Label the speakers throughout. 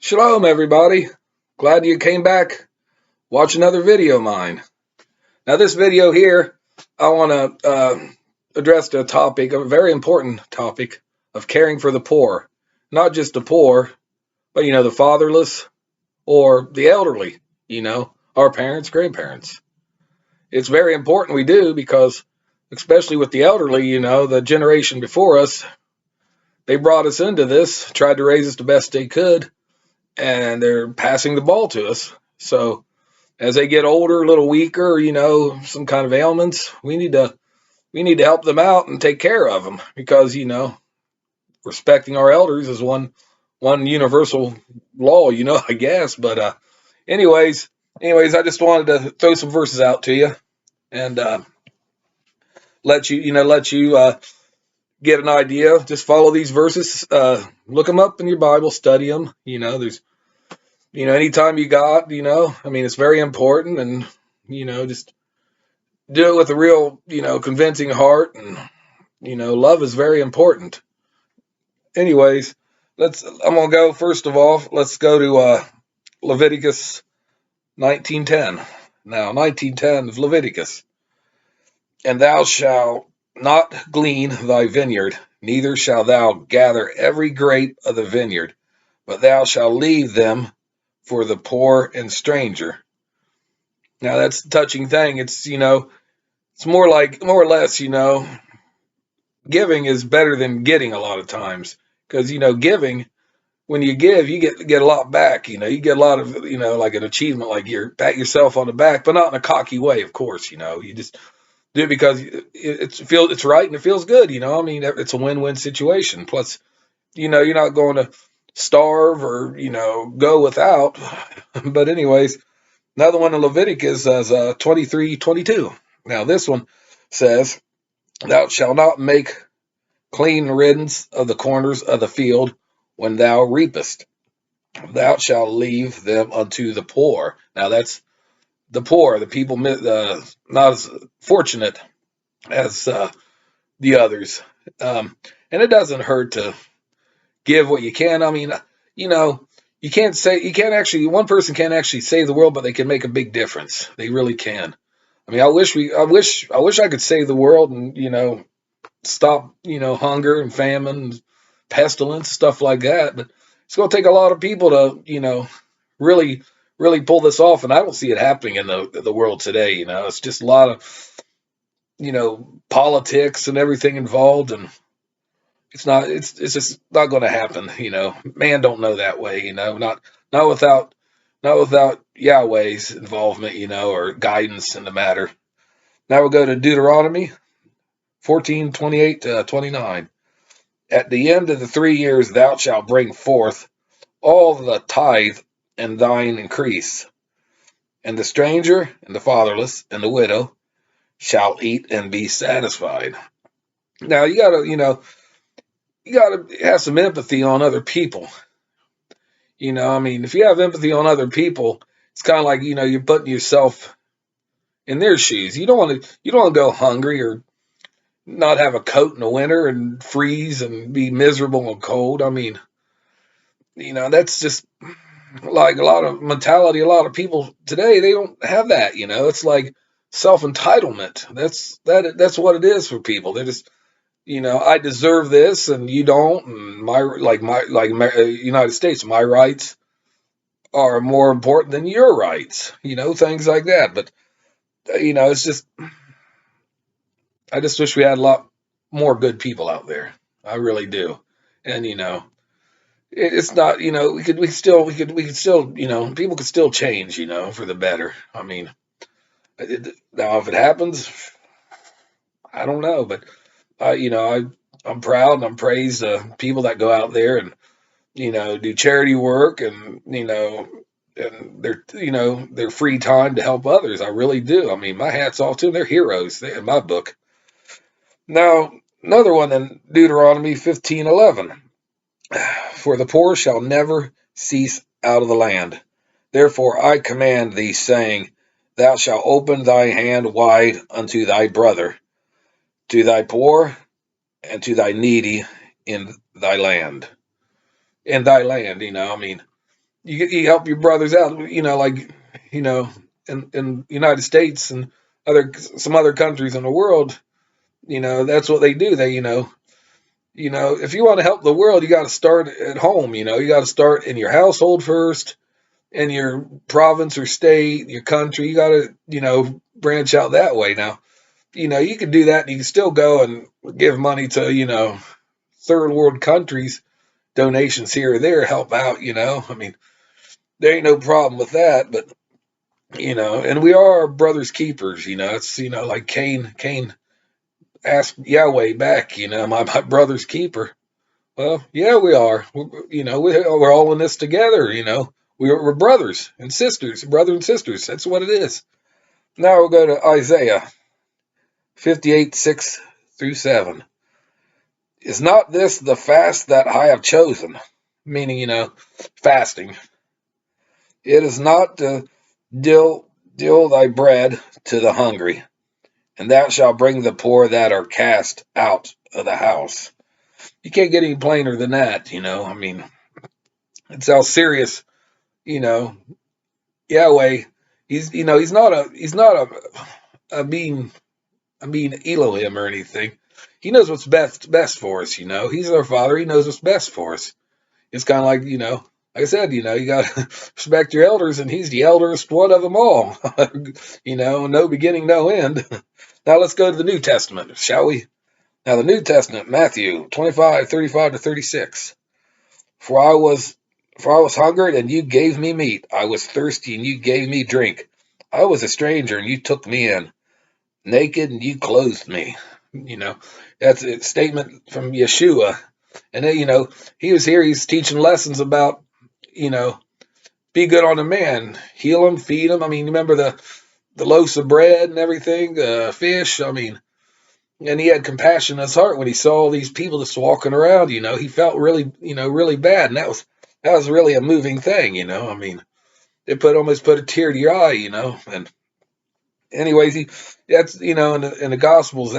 Speaker 1: Shalom, everybody. Glad you came back. Watch another video of mine. Now, this video here, I want to address a topic, a very important topic of caring for the poor. Not just the poor, but, the fatherless or the elderly, our parents, grandparents. It's very important we do because, especially with the elderly, the generation before us, they brought us into this, tried to raise us the best they could, and they're passing the ball to us. So as they get older, a little weaker, some kind of ailments, we need to help them out and take care of them because, respecting our elders is one universal law, I guess. But anyways, I just wanted to throw some verses out to you and let you get an idea. Just follow these verses, look them up in your Bible, study them. There's anytime you got, it's very important, and, just do it with a real, convincing heart, and, love is very important. Anyways, I'm going to go, first of all, let's go to Leviticus 19:10. Now, 19:10 of Leviticus. And thou shalt not glean thy vineyard, neither shalt thou gather every grape of the vineyard, but thou shalt leave them for the poor and stranger. Now that's a touching thing. It's, it's more or less, giving is better than getting a lot of times. Because, giving, when you give, you get a lot back. You get a lot of, like an achievement, like you pat yourself on the back, but not in a cocky way, of course. You just do it because it's right and it feels good. It's a win-win situation. Plus, you're not going to starve or, go without. But anyways, another one in Leviticus is 23:22. Now this one says, thou shalt not make clean riddance of the corners of the field when thou reapest. Thou shalt leave them unto the poor. Now that's the poor, the people not as fortunate as the others. And it doesn't hurt to give what you can. One person can't actually save the world, but they can make a big difference. They really can. I wish I could save the world and, stop, hunger and famine, pestilence, stuff like that. But it's going to take a lot of people to, really, really pull this off. And I don't see it happening in the world today. It's just a lot of, politics and everything involved, and it's just not going to happen. Man don't know that way, not without Yahweh's involvement, or guidance in the matter. Now we'll go to Deuteronomy 14:28-29. At the end of the 3 years thou shalt bring forth all the tithe and thine increase, and the stranger and the fatherless and the widow shall eat and be satisfied. Now you gotta have some empathy on other people. If you have empathy on other people, it's kind of like, you're putting yourself in their shoes. You don't want to go hungry or not have a coat in the winter and freeze and be miserable and cold. That's just like a lot of mentality. A lot of people today, they don't have that. It's like self-entitlement. That's what it is for people. They're just, I deserve this and you don't. And United States, my rights are more important than your rights. Things like that. But it's just, I just wish we had a lot more good people out there. I really do. And it's not, we could still, people could still change, for the better. Now if it happens, I don't know, but I'm proud and I'm praised people that go out there and do charity work and and their free time to help others. I really do. My hat's off to them. They're heroes in my book. Now another one in Deuteronomy 15:11. For the poor shall never cease out of the land. Therefore I command thee, saying, thou shalt open thy hand wide unto thy brother, to thy poor, and to thy needy in thy land. In thy land, you help your brothers out, like, in United States and some other countries in the world, that's what they do. They, if you want to help the world, you got to start at home. You got to start in your household first, in your province or state, your country. You got to, branch out that way. Now, you can do that and you can still go and give money to, third world countries, donations here or there, help out, I mean, there ain't no problem with that, but, and we are our brother's keepers, it's, like Cain asked Yahweh back, my brother's keeper. Well, yeah, we are. We're all in this together, we're brothers and sisters, brother and sisters. That's what it is. Now we'll go to Isaiah 58, 6 through 7. Is not this the fast that I have chosen? Meaning, fasting. It is not to deal thy bread to the hungry, and thou shalt bring the poor that are cast out of the house. You can't get any plainer than that, I mean, it's how serious, Yahweh. He's not a mean Elohim or anything. He knows what's best for us, He's our Father. He knows what's best for us. It's kind of like, like I said, you got to respect your elders, and he's the eldest one of them all. No beginning, no end. Now let's go to the New Testament, shall we? Now the New Testament, Matthew 25, 35 to 36. For I was hungered, and you gave me meat. I was thirsty, and you gave me drink. I was a stranger, and you took me in. Naked, and you clothed me. That's a statement from Yeshua. And then, he was here, he's teaching lessons about, be good on a man, heal him, feed him. I mean, remember the loaves of bread and everything, fish. I mean, and he had compassion in his heart when he saw all these people just walking around, he felt really, really bad. And that was really a moving thing, I mean, it almost put a tear to your eye, and anyways, that's, in the Gospels,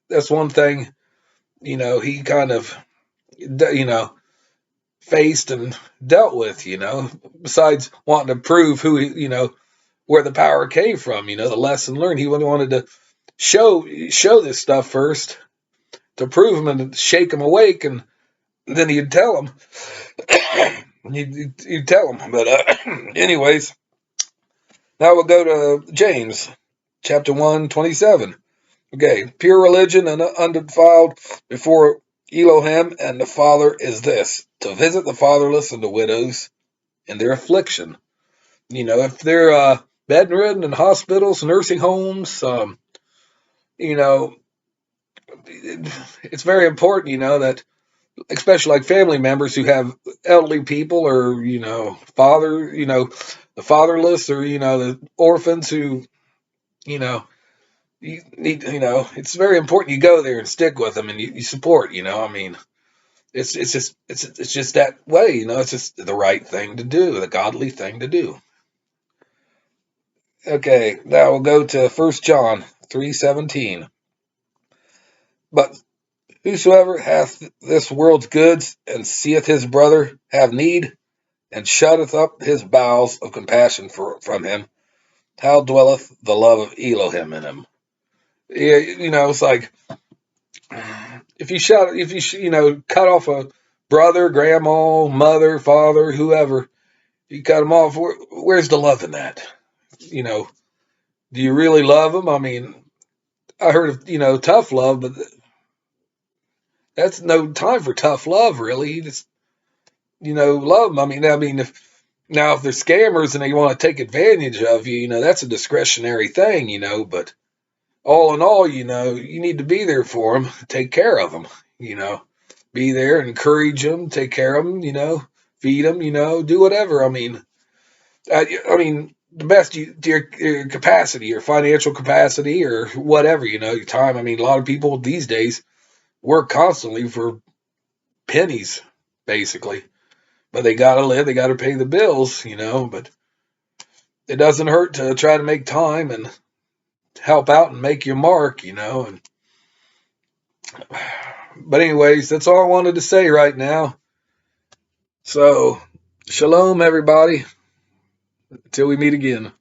Speaker 1: that's one thing, he kind of, faced and dealt with, besides wanting to prove who, where the power came from, the lesson learned. He wanted to show this stuff first to prove him and shake him awake, and then he'd tell him. He'd tell him. But anyways, now we'll go to James chapter 1, 27. Okay, pure religion and undefiled before Elohim and the Father is this, to visit the fatherless and the widows in their affliction. If they're bedridden in hospitals, nursing homes, it's very important, that especially like family members who have elderly people or, the fatherless or, the orphans who, you need, it's very important you go there and stick with them and you support, I mean, it's just that way, it's just the right thing to do, the godly thing to do. Okay, now we'll go to 1 John 3:17. But whosoever hath this world's goods and seeth his brother have need and shutteth up his bowels of compassion from him, how dwelleth the love of Elohim in him? Yeah, it's like if you cut off a brother, grandma, mother, father, whoever, you cut them off. Where's the love in that? Do you really love them? I mean, I heard of tough love, but that's no time for tough love, really. You just love them. I mean, if they're scammers and they want to take advantage of you, that's a discretionary thing, but all in all, you need to be there for them, take care of them, be there, encourage them, take care of them, feed them, do whatever. I mean, the best to your capacity, your financial capacity or whatever, your time. I mean, a lot of people these days work constantly for pennies, basically, but they got to live, they got to pay the bills, but it doesn't hurt to try to make time and help out and make your mark, but anyways, that's all I wanted to say right now. So Shalom, everybody. Till we meet again.